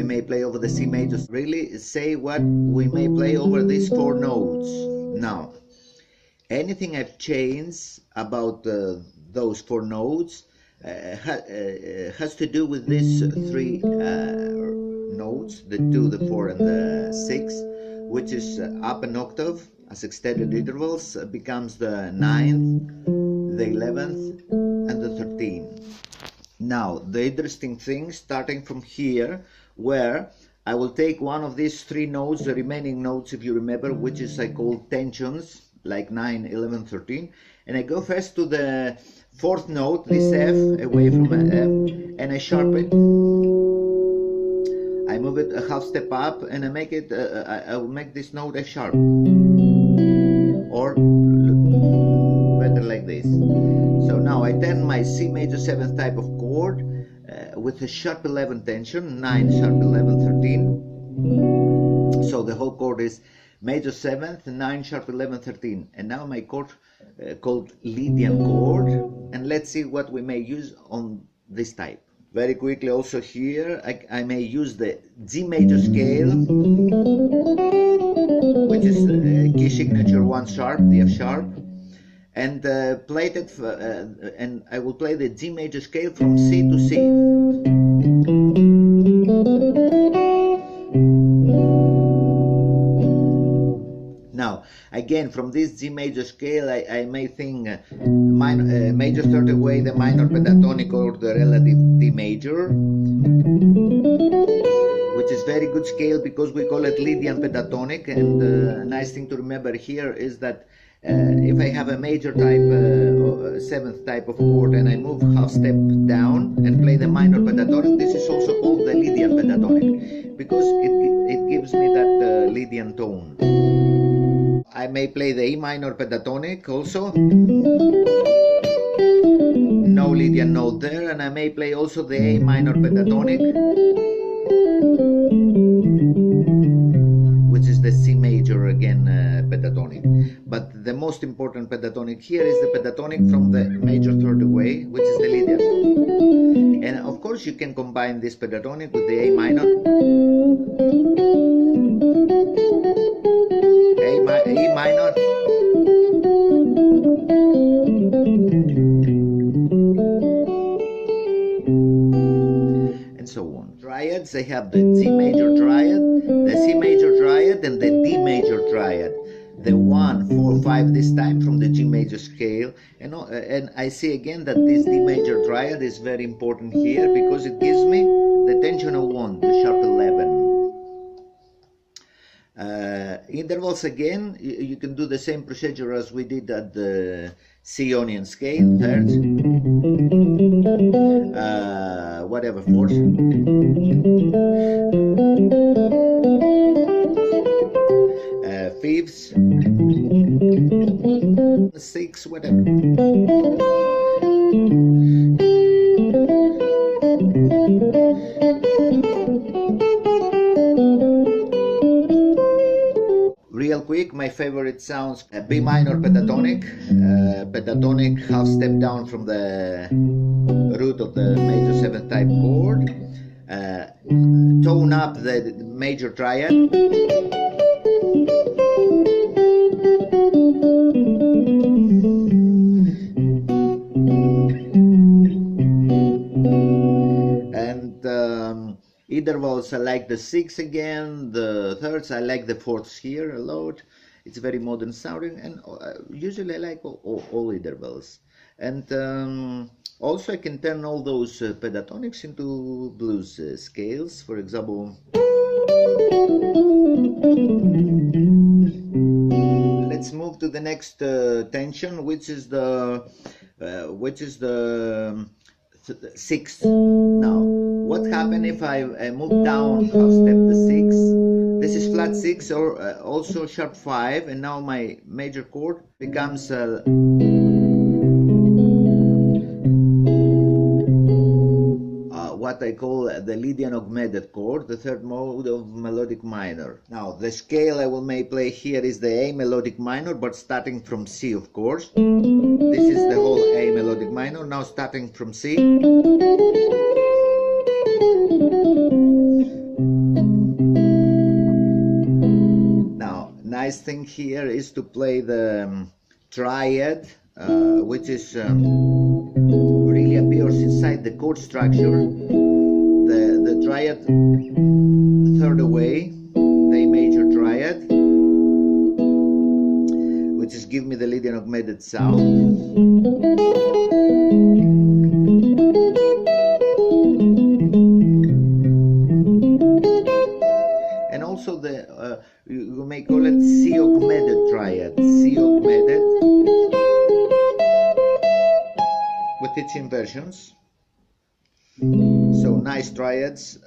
may play over the C major. Really say what we may play over these 4 notes. Now, anything I've changed about those 4 notes has to do with these 3 notes, the 2, the 4, and the 6, which is up an octave as extended intervals, becomes the 9th, the 11th, and the 13th. Now, the interesting thing, starting from here, where I will take one of these 3 notes, the remaining notes, if you remember, which is I call tensions, like 9, 11, 13, and I go first to the 4th note, this F, away from an F, and I sharpen. I move it a half step up, and I make it. I will make this note a sharp, or better like this. So now I turn my C major 7th type of chord with a sharp 11 tension, 9, sharp 11, 13. So the whole chord is major 7th, 9, sharp 11, 13. And now my chord called Lydian chord. And let's see what we may use on this type. Very quickly also here, I may use the G major scale, which is key signature 1 sharp, the F sharp. And play it, and I will play the G major scale from C to C. Now, again, from this G major scale, I may think major third away the minor pentatonic or the relative D major, which is very good scale because we call it Lydian pentatonic. And a nice thing to remember here is that if I have a major type, 7th type of chord, and I move half step down and play the minor pentatonic, this is also called the Lydian pentatonic because it gives me that Lydian tone. I may play the E minor pentatonic also, no Lydian note there, and I may play also the A minor pentatonic, which is the C major again pentatonic. But the most important pentatonic here is the pentatonic from the major third away, which is the Lydian. And of course you can combine this pentatonic with the A minor, E minor, and so on. Triads, I have the G major triad, the C major triad, and the D major triad. The 1, 4, 5 this time from the G major scale, and I see again that this D major triad is very important here because it gives me the tensional 1, the sharp 11. Intervals again, you can do the same procedure as we did at the C Ionian scale, thirds, whatever, fourths, fifths, 6, whatever. Real quick, my favorite sounds: B minor pentatonic, pentatonic half step down from the root of the major 7th type chord, tone up the major triad, intervals I like the 6 again, the thirds I like the 4ths here a lot. It's very modern sounding, and usually I like all intervals. And also I can turn all those pentatonics into blues scales. For example, let's move to the next tension, which is the 6th. Now, what happens if I move down half step the 6? This is flat 6 or also sharp 5, and now my major chord becomes what I call the Lydian augmented chord, the 3rd mode of melodic minor. Now, the scale I will may play here is the A melodic minor, but starting from C, of course. This is the whole A melodic minor, now starting from C. nice thing here is to play the triad, which is really appears inside the chord structure. The triad third away, the A major triad, which is give me the Lydian augmented sound. And also the you may call it C augmented triad, C augmented, with its inversions. So nice triads.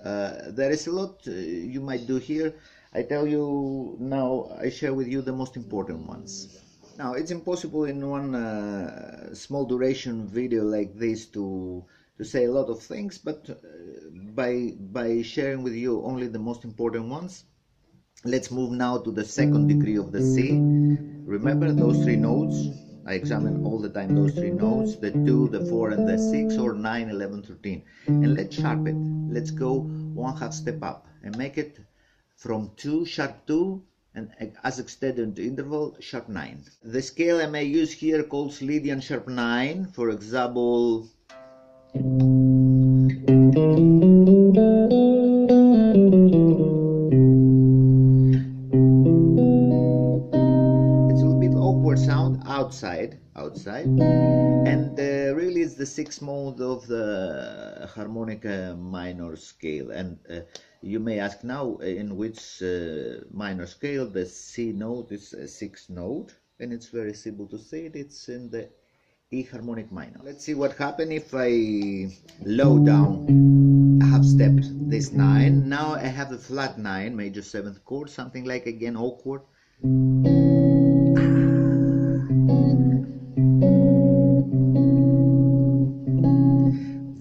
There is a lot you might do here. I tell you now, I share with you the most important ones. Now, it's impossible in one small duration video like this to say a lot of things, but by sharing with you only the most important ones, let's move now to the second degree of the C. Remember those three notes? I examine all the time those three notes, the 2, the 4, and the 6, or 9, 11, 13. And let's sharp it. Let's go 1/2 step up and make it from 2, sharp 2, and as extended interval, sharp 9. The scale I may use here calls Lydian sharp 9, for example. Outside, and really it's the 6th mode of the harmonica minor scale. And you may ask now, in which minor scale? The C note is a 6th note, and it's very simple to say it. It's in the E harmonic minor. Let's see what happens if I low down half step this 9. Now I have the flat 9, major 7th chord, something like, again, awkward.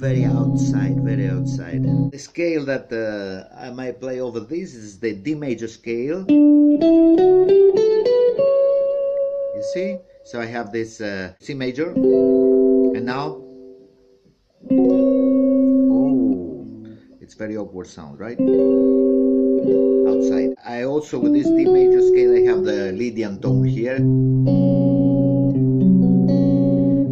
Very outside. The scale that I might play over this is the D major scale. You see? So I have this C major, and now, oh, it's very awkward sound, right? Outside. I also, with this D major scale, I have the Lydian tone here,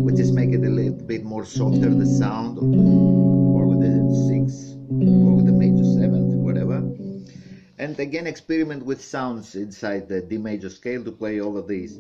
which is make it a little bit more softer, the sound, or with the 6, or with the major 7th, whatever. And again, experiment with sounds inside the D major scale to play all of these.